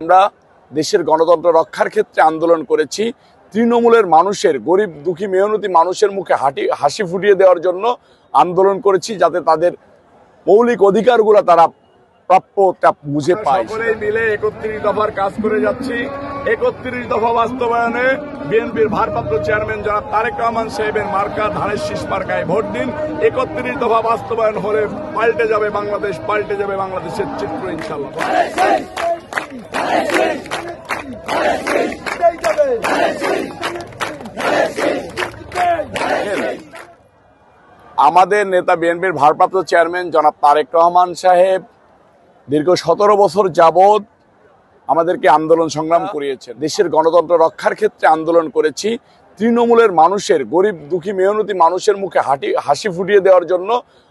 আমরা দেশের গণতন্ত্র রক্ষার ক্ষেত্রে আন্দোলন করেছি। তৃণমূলের মানুষের, গরিব দুঃখী মেহনতি মানুষের মুখে হাসি ফুটিয়ে দেওয়ার জন্য আন্দোলন করেছি, যাতে তাদের মৌলিক অধিকারগুলো তারা প্রাপ্যটা বুঝে পায়। সকলেই মিলে 31 দফার কাজ করে যাচ্ছি। 31 দফা বাস্তবায়নে বিএনপির ভারপ্রাপ্ত চেয়ারম্যান জনাব তারেক রহমান সাহেবের মার্কা ধানের শীষ মার্কায় ভোট দিন। 31 দফা বাস্তবায়ন হলে পাল্টে যাবে বাংলাদেশ, পাল্টে যাবে বাংলাদেশের চিত্র ইনশাআল্লাহ। আমাদের নেতা বিএনপির ভারপ্রাপ্ত চেয়ারম্যান জনাব তারেক রহমান সাহেব দীর্ঘ 17 বছর যাবৎ আমাদেরকে আন্দোলন সংগ্রাম করিয়েছেন। দেশের গণতন্ত্র রক্ষার ক্ষেত্রে আন্দোলন করেছি। তৃণমূলের মানুষের, গরিব দুঃখী মেহনতি মানুষের মুখে হাসি ফুটিয়ে দেওয়ার জন্য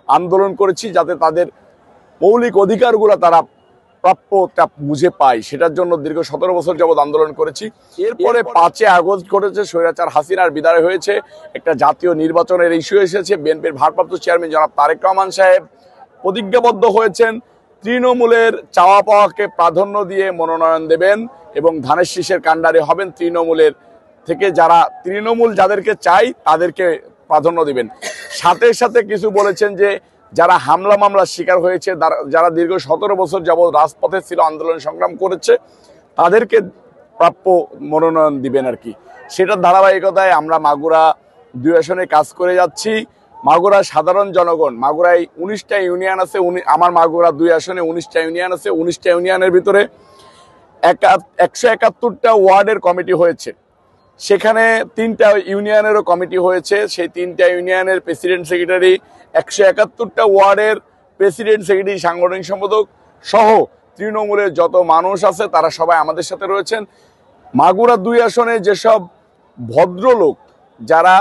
আন্দোলন করেছি, যাতে তাদের মৌলিক অধিকারগুলো তারা প্রাপ্যটা বুঝে পায়। সেটার জন্য দীর্ঘ 17 বছর যাবৎ আন্দোলন করেছি। এরপরে 5 আগস্ট ঘটেছে, স্বৈরাচার হাসিনার বিদায় হয়েছে, একটা জাতীয় নির্বাচনের ইস্যু এসেছে। বিএনপির ভারপ্রাপ্ত চেয়ারম্যান জনাব তারেক রহমান সাহেব প্রতিজ্ঞাবদ্ধ হয়েছেন তৃণমূলের চাওয়া পাওয়াকে প্রাধান্য দিয়ে মনোনয়ন দেবেন এবং ধানের শীষের কাণ্ডারি হবেন। তৃণমূলের থেকে তৃণমূল যাদেরকে চাই তাদেরকে প্রাধান্য দিবেন। সাথে সাথে কিছু বলেছেন যে যারা হামলা মামলার শিকার হয়েছে, যারা দীর্ঘ 17 বছর যাবৎ রাজপথে ছিল, আন্দোলন সংগ্রাম করেছে, তাদেরকে প্রাপ্য মনোনয়ন দিবেন আর কি। সেটার ধারাবাহিকতায় আমরা মাগুরা 2 আসনে কাজ করে যাচ্ছি। মাগুরা সাধারণ জনগণ, মাগুরায় 19টা ইউনিয়ন আছে, আমার মাগুরা 2 আসনে 19টা ইউনিয়ন আছে। 19টা ইউনিয়নের ভিতরে 171টা ওয়ার্ডের কমিটি হয়েছে। সেখানে 3টা ইউনিয়নেরও কমিটি হয়েছে। সেই 3টা ইউনিয়নের প্রেসিডেন্ট সেক্রেটারি, 171টা ওয়ার্ডের প্রেসিডেন্ট সেক্রেটারি, সাংগঠনিক সম্পাদক সহ তৃণমূলের যত মানুষ আছে তারা সবাই আমাদের সাথে রয়েছেন। মাগুরা 2 আসনে যেসব ভদ্রলোক যারা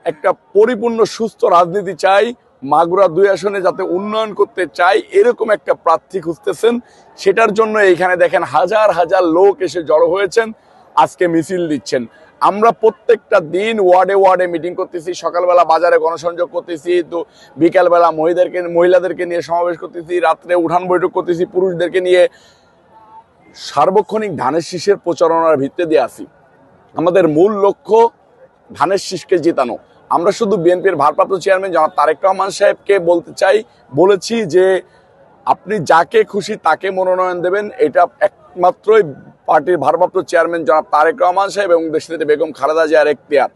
একটা পরিপূর্ণ সুস্থ রাজনীতি চাই, মাগুরা 2 আসনে যাতে উন্নয়ন করতে চাই, এরকম একটা প্রার্থী খুঁজতেছেন। সেটার জন্য এইখানে দেখেন হাজার হাজার লোক এসে জড়ো হয়েছেন, আজকে মিছিল দিচ্ছেন। আমরা প্রত্যেকটা দিন ওয়ার্ডে ওয়ার্ডে মিটিং করতেছি, সকালবেলা বাজারে গণসংযোগ করতেছি, তো বিকালবেলা মহিলাদেরকে নিয়ে সমাবেশ করতেছি, রাত্রে উঠান বৈঠক করতেছি পুরুষদেরকে নিয়ে। সার্বক্ষণিক ধানের শীষের প্রচারণার ভিত্তি দিয়ে আসি। আমাদের মূল লক্ষ্য ধানের শীষকে জেতানো। আমরা শুধু বিএনপির ভারপ্রাপ্ত চেয়ারম্যান জনাব তারেক রহমান সাহেবকে বলেছি যে আপনি যাকে খুশি তাকে মনোনয়ন দেবেন। এটা একমাত্রই পার্টির ভারপ্রাপ্ত চেয়ারম্যান জনাব তারেক রহমান সাহেব এবং দেশনেত্রী বেগম খালেদা জিয়ার এখতিয়ার।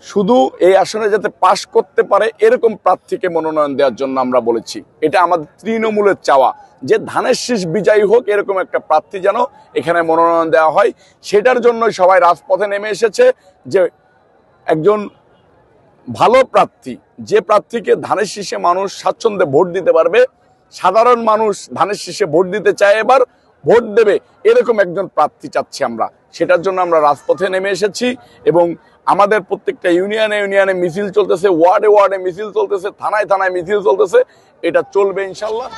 শুধু এই আসনে যাতে পাশ করতে পারে এরকম প্রার্থীকে মনোনয়ন দেওয়ার জন্য আমরা বলেছি। এটা আমাদের তৃণমূলের চাওয়া যে ধানের শীষ বিজয়ী হোক, এরকম একটা প্রার্থী যেন এখানে মনোনয়ন দেওয়া হয়। সেটার জন্য সবাই রাজপথে নেমে এসেছে যে একজন ভালো প্রার্থী, যে প্রার্থীকে ধানের শীষে মানুষ স্বাচ্ছন্দ্যে ভোট দিতে পারবে, সাধারণ মানুষ ধানের শীষে ভোট দিতে চায়, এবার ভোট দেবে, এরকম একজন প্রার্থী চাচ্ছি আমরা। সেটার জন্য আমরা রাজপথে নেমে এসেছি এবং আমাদের প্রত্যেকটা ইউনিয়নে ইউনিয়নে মিছিল চলতেছে, ওয়ার্ডে ওয়ার্ডে মিছিল চলতেছে, থানায় থানায় মিছিল চলতেছে। এটা চলবে ইনশাল্লাহ।